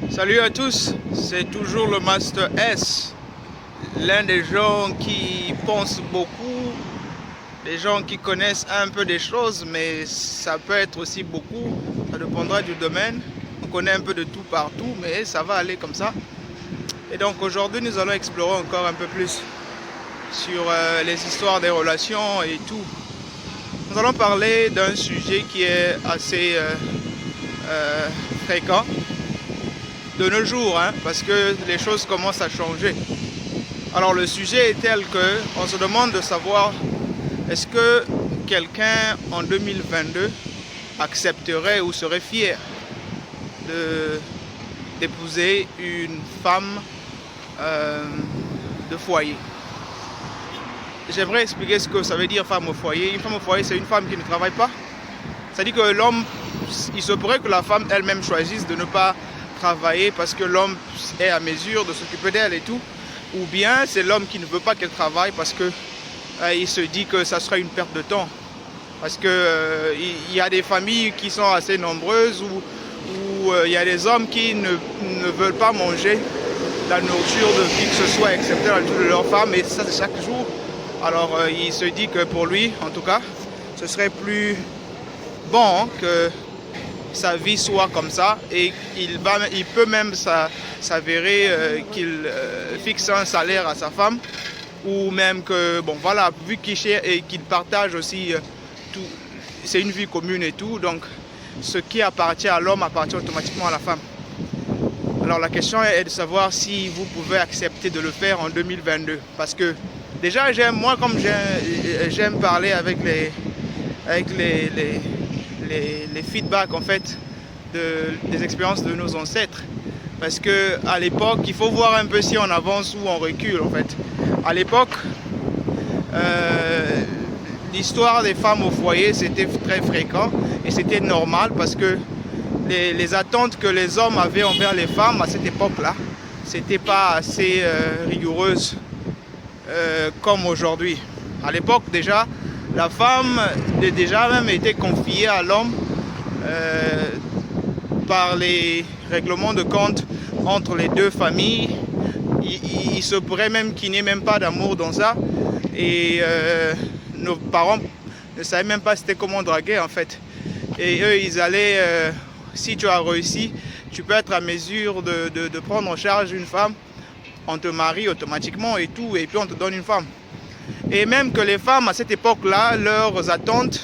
Salut à tous, c'est toujours le Master S, l'un des gens qui pensent beaucoup, des gens qui connaissent un peu des choses, mais ça peut être aussi beaucoup, ça dépendra du domaine. On connaît un peu de tout partout, mais ça va aller comme ça. Et donc aujourd'hui, nous allons explorer encore un peu plus sur les histoires des relations et tout. Nous allons parler d'un sujet qui est assez fréquent de nos jours, parce que les choses commencent à changer. Alors le sujet est tel que on se demande de savoir est-ce que quelqu'un en 2022 accepterait ou serait fier d'épouser une femme de foyer. J'aimerais expliquer ce que ça veut dire femme au foyer. Une femme au foyer, c'est une femme qui ne travaille pas. C'est-à-dire que l'homme, il se pourrait que la femme elle-même choisisse de ne pas travailler parce que l'homme est à mesure de s'occuper d'elle et tout, ou bien c'est l'homme qui ne veut pas qu'elle travaille parce que il se dit que ça sera une perte de temps, parce que il y a des familles qui sont assez nombreuses où il y a des hommes qui ne veulent pas manger la nourriture de qui que ce soit excepté la nourriture de leur femme, et ça c'est chaque jour. Alors il se dit que pour lui en tout cas ce serait plus bon que sa vie soit comme ça, et il peut même s'avérer qu'il fixe un salaire à sa femme, ou même que, bon voilà, vu qu'il partage aussi tout, c'est une vie commune et tout, donc ce qui appartient à l'homme appartient automatiquement à la femme. Alors la question est de savoir si vous pouvez accepter de le faire en 2022, parce que déjà comme j'aime parler avec les feedbacks en fait des expériences de nos ancêtres, parce que à l'époque il faut voir un peu si on avance ou on recule en fait. À l'époque l'histoire des femmes au foyer c'était très fréquent et c'était normal, parce que les attentes que les hommes avaient envers les femmes à cette époque là c'était pas assez rigoureuse comme aujourd'hui. À l'époque déjà la femme déjà même était confiée à l'homme par les règlements de compte entre les deux familles. Il se pourrait même qu'il n'y ait même pas d'amour dans ça, et nos parents ne savaient même pas c'était comment draguer en fait, et eux ils allaient si tu as réussi tu peux être à mesure de prendre en charge une femme, on te marie automatiquement et tout, et puis on te donne une femme. Et même que les femmes à cette époque-là, leurs attentes,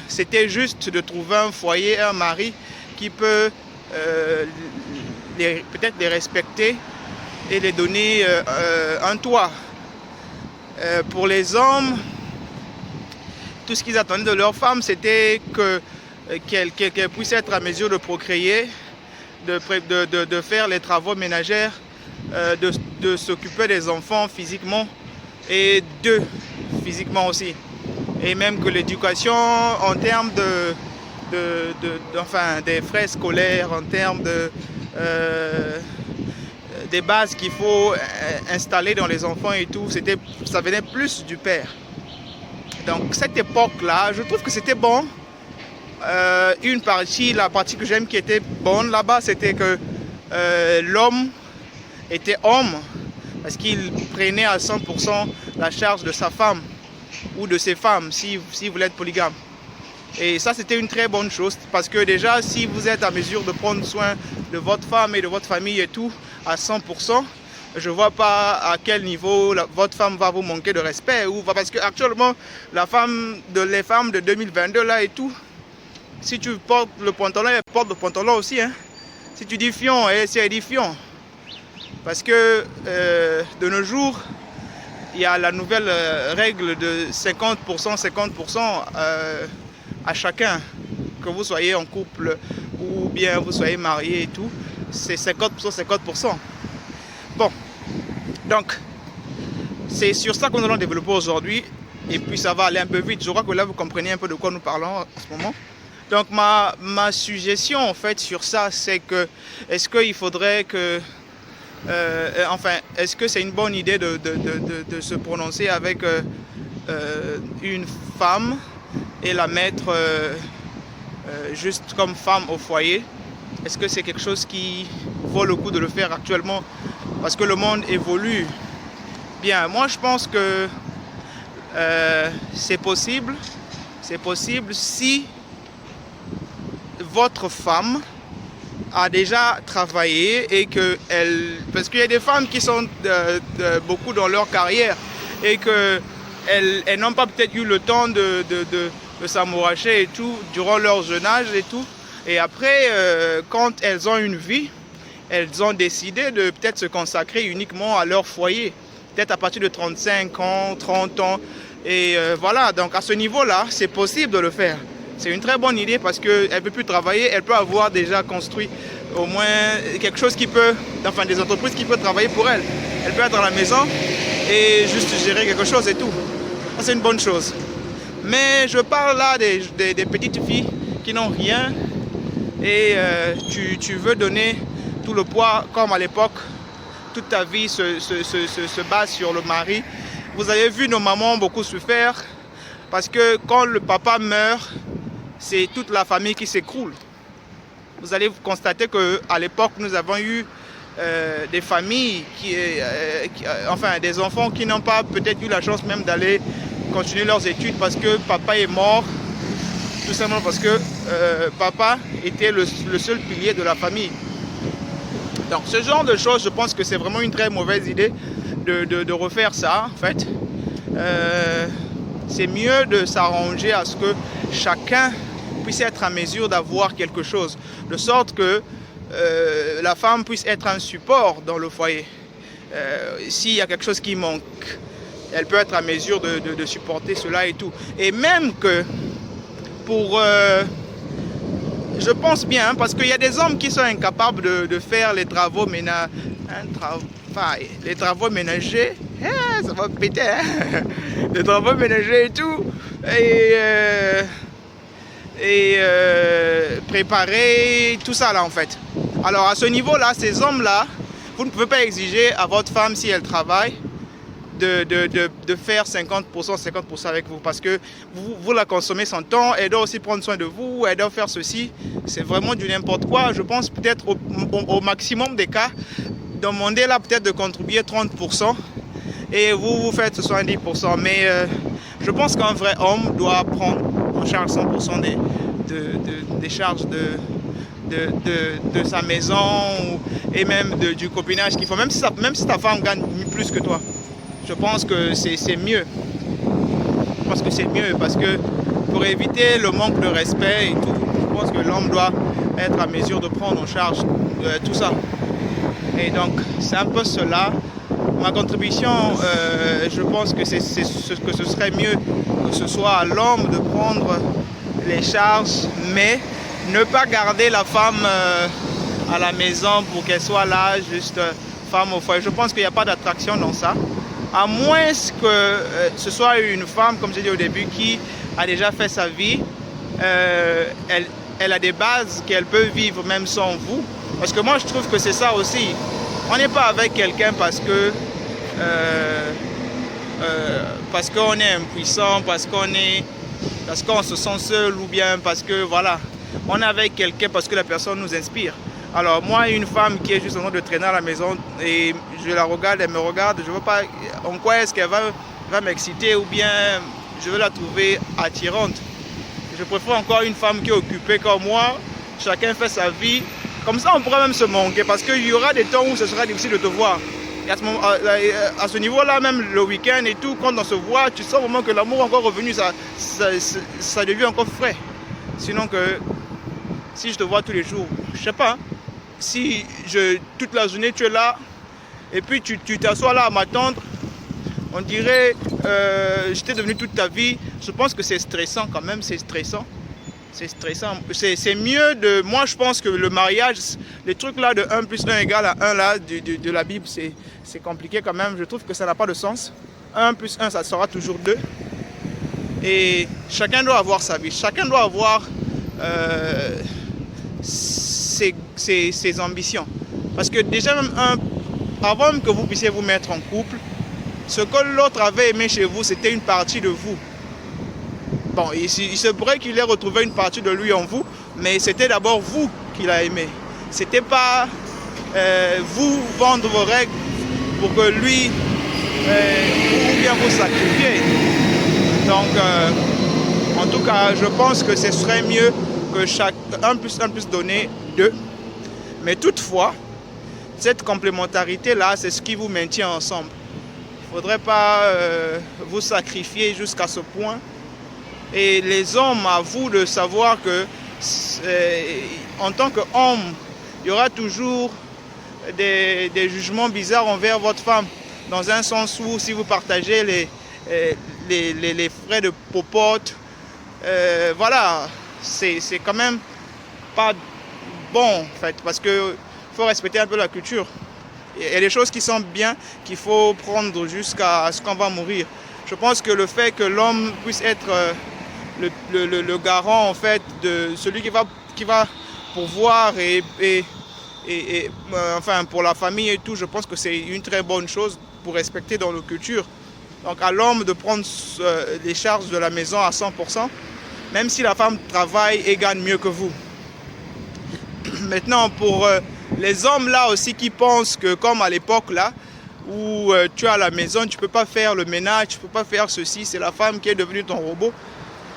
c'était juste de trouver un foyer, un mari qui peut peut-être les respecter et les donner un toit. Pour les hommes, tout ce qu'ils attendaient de leur femme, c'était qu'elle puisse être à mesure de procréer, de faire les travaux ménagers, de s'occuper des enfants physiquement et physiquement aussi, et même que l'éducation en termes des frais scolaires, en termes des bases qu'il faut installer dans les enfants et tout, ça venait plus du père. Donc cette époque là je trouve que c'était bon. La partie que j'aime qui était bonne là-bas, c'était que l'homme était homme parce qu'il prenait à 100% la charge de sa femme ou de ses femmes si vous voulez être polygame. Et ça c'était une très bonne chose, parce que déjà si vous êtes à mesure de prendre soin de votre femme et de votre famille et tout à 100%, je vois pas à quel niveau votre femme va vous manquer de respect, parce que actuellement les femmes de 2022 là et tout, si tu portes le pantalon, elle porte le pantalon aussi, Si tu dis fion, elle dit fion. Parce que de nos jours, il y a la nouvelle règle de 50%, 50% à chacun. Que vous soyez en couple ou bien vous soyez marié et tout, c'est 50%, 50%. Bon, donc c'est sur ça que nous allons développer aujourd'hui, et puis ça va aller un peu vite. Je crois que là vous comprenez un peu de quoi nous parlons en ce moment. Donc ma suggestion en fait sur ça, c'est que est-ce qu'il faudrait que est-ce que c'est une bonne idée de se prononcer avec une femme et la mettre juste comme femme au foyer, Est-ce que c'est quelque chose qui vaut le coup de le faire actuellement? Parce que le monde évolue. Bien, moi je pense que c'est possible. C'est possible si votre femme a déjà travaillé et que elle... Parce qu'il y a des femmes qui sont beaucoup dans leur carrière et qu'elles n'ont pas peut-être eu le temps de s'amouracher et tout durant leur jeune âge et tout. Et après, quand elles ont une vie, elles ont décidé de peut-être se consacrer uniquement à leur foyer. Peut-être à partir de 35 ans, 30 ans. Et voilà, donc à ce niveau-là, c'est possible de le faire. C'est une très bonne idée parce qu'elle ne peut plus travailler, elle peut avoir déjà construit au moins quelque chose qui peut, enfin des entreprises qui peuvent travailler pour elle. Elle peut être à la maison et juste gérer quelque chose et tout. Ça, c'est une bonne chose. Mais je parle là des petites filles qui n'ont rien et tu veux donner tout le poids comme à l'époque. Toute ta vie se base sur le mari. Vous avez vu nos mamans beaucoup souffrir parce que quand le papa meurt, c'est toute la famille qui s'écroule. Vous allez constater qu'à l'époque, nous avons eu des familles, enfin des enfants qui n'ont pas peut-être eu la chance même d'aller continuer leurs études parce que papa est mort, tout simplement parce que papa était le seul pilier de la famille. Donc ce genre de choses, je pense que c'est vraiment une très mauvaise idée de refaire ça en fait. C'est mieux de s'arranger à ce que chacun puisse être en mesure d'avoir quelque chose, de sorte que la femme puisse être un support dans le foyer. S'il y a quelque chose qui manque, elle peut être en mesure de supporter cela et tout. Et même que pour... je pense bien, parce qu'il y a des hommes qui sont incapables de faire les travaux ménagers. Les travaux ménagers, ça va péter, hein? Les travaux ménagers et tout. Et préparer tout ça là en fait. Alors à ce niveau-là, ces hommes-là, vous ne pouvez pas exiger à votre femme si elle travaille de faire 50%, 50% avec vous parce que vous la consommez son temps, elle doit aussi prendre soin de vous, elle doit faire ceci. C'est vraiment du n'importe quoi. Je pense peut-être au maximum des cas, demandez-la peut-être de contribuer 30% et vous faites 70%. Mais je pense qu'un vrai homme doit prendre en charge 100% des charges de sa maison et même du copinage qu'il faut, même si ta femme gagne plus que toi. Je pense que c'est mieux. Je pense que c'est mieux parce que pour éviter le manque de respect et tout, je pense que l'homme doit être à mesure de prendre en charge tout ça. Et donc, c'est un peu cela. Ma contribution, je pense que ce serait mieux que ce soit à l'homme de prendre les charges, mais ne pas garder la femme à la maison pour qu'elle soit là, juste femme au foyer. Je pense qu'il n'y a pas d'attraction dans ça. À moins que ce soit une femme, comme j'ai dit au début, qui a déjà fait sa vie, elle a des bases qu'elle peut vivre même sans vous. Parce que moi, je trouve que c'est ça aussi. On n'est pas avec quelqu'un parce qu'on est impuissant, parce qu'on se sent seul ou bien parce que voilà. On est avec quelqu'un parce que la personne nous inspire. Alors moi, une femme qui est juste en train de traîner à la maison et je la regarde, elle me regarde, je ne veux pas en quoi est-ce qu'elle va m'exciter ou bien je veux la trouver attirante. Je préfère encore une femme qui est occupée comme moi, chacun fait sa vie. Comme ça, on pourra même se manquer parce qu'il y aura des temps où ce sera difficile de te voir. Et à ce niveau-là, même le week-end et tout, quand on se voit, tu sens vraiment que l'amour est encore revenu, ça devient encore frais. Sinon que si je te vois tous les jours, je sais pas, hein, si toute la journée tu es là et puis tu t'assois là à m'attendre, on dirait je t'ai devenu toute ta vie. Je pense que c'est stressant quand même, c'est stressant. C'est stressant. C'est mieux de... Moi, je pense que le mariage, les trucs là de 1 plus 1 égale à 1 là, de la Bible, c'est compliqué quand même. Je trouve que ça n'a pas de sens. 1 plus 1, ça sera toujours 2. Et chacun doit avoir sa vie. Chacun doit avoir ses ambitions. Parce que déjà, même avant même que vous puissiez vous mettre en couple, ce que l'autre avait aimé chez vous, c'était une partie de vous. Bon, il se pourrait qu'il ait retrouvé une partie de lui en vous, mais c'était d'abord vous qu'il a aimé. c'était pas vous vendre vos règles pour que lui ou bien vous sacrifier. Donc, en tout cas, je pense que ce serait mieux que chaque 1 plus 1 plus donner 2. Mais toutefois, cette complémentarité-là, c'est ce qui vous maintient ensemble. Il ne faudrait pas vous sacrifier jusqu'à ce point. Et les hommes, à vous de savoir que, en tant qu'homme, il y aura toujours des jugements bizarres envers votre femme. Dans un sens où, si vous partagez les frais de popote, voilà, c'est quand même pas bon, en fait, parce que faut respecter un peu la culture. Il y a des choses qui sont bien, qu'il faut prendre jusqu'à ce qu'on va mourir. Je pense que le fait que l'homme puisse être le garant, en fait, de celui qui va pourvoir enfin, pour la famille et tout, je pense que c'est une très bonne chose pour respecter dans nos cultures. Donc à l'homme de prendre les charges de la maison à 100%, même si la femme travaille et gagne mieux que vous. Maintenant, pour les hommes là aussi qui pensent que, comme à l'époque là, où tu es à la maison, tu ne peux pas faire le ménage, tu ne peux pas faire ceci, c'est la femme qui est devenue ton robot.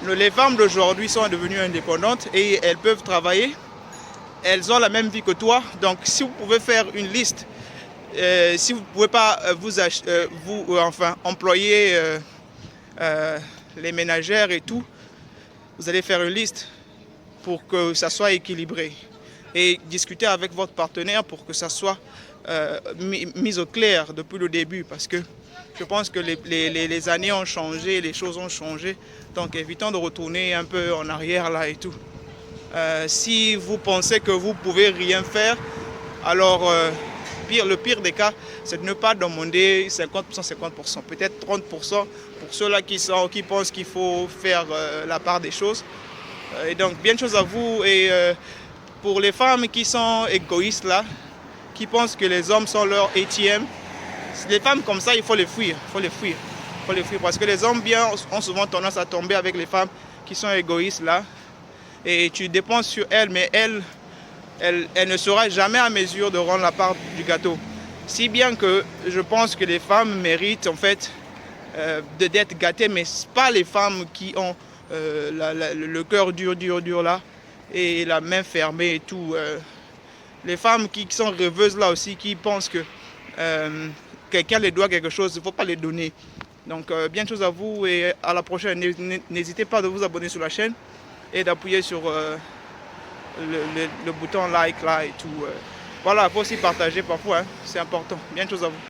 Les femmes d'aujourd'hui sont devenues indépendantes et elles peuvent travailler. Elles ont la même vie que toi. Donc si vous pouvez faire une liste, si vous ne pouvez pas enfin, employer les ménagères et tout, vous allez faire une liste pour que ça soit équilibré. Et discuter avec votre partenaire pour que ça soit mis au clair depuis le début. Parce que je pense que les années ont changé, les choses ont changé. Donc évitons de retourner un peu en arrière là et tout. Si vous pensez que vous ne pouvez rien faire, alors le pire des cas, c'est de ne pas demander 50%, 50%, peut-être 30% pour ceux-là qui pensent qu'il faut faire la part des choses. Et donc, bien de choses à vous. Et pour les femmes qui sont égoïstes là, qui pensent que les hommes sont leur ATM, les femmes comme ça, il faut les fuir. Il faut les fuir. Il faut les fuir parce que les hommes bien ont souvent tendance à tomber avec les femmes qui sont égoïstes là. Et tu dépenses sur elles, mais elle ne sera jamais à mesure de rendre la part du gâteau. Si bien que je pense que les femmes méritent en fait d'être gâtées, mais ce pas les femmes qui ont le cœur dur là et la main fermée et tout. Les femmes qui sont rêveuses là aussi, qui pensent que quelqu'un les doit quelque chose, il ne faut pas les donner. Donc bien de choses à vous et à la prochaine. N'hésitez pas de vous abonner sur la chaîne et d'appuyer sur le bouton like là et tout. Voilà, il faut aussi partager parfois, hein, c'est important. Bien de choses à vous.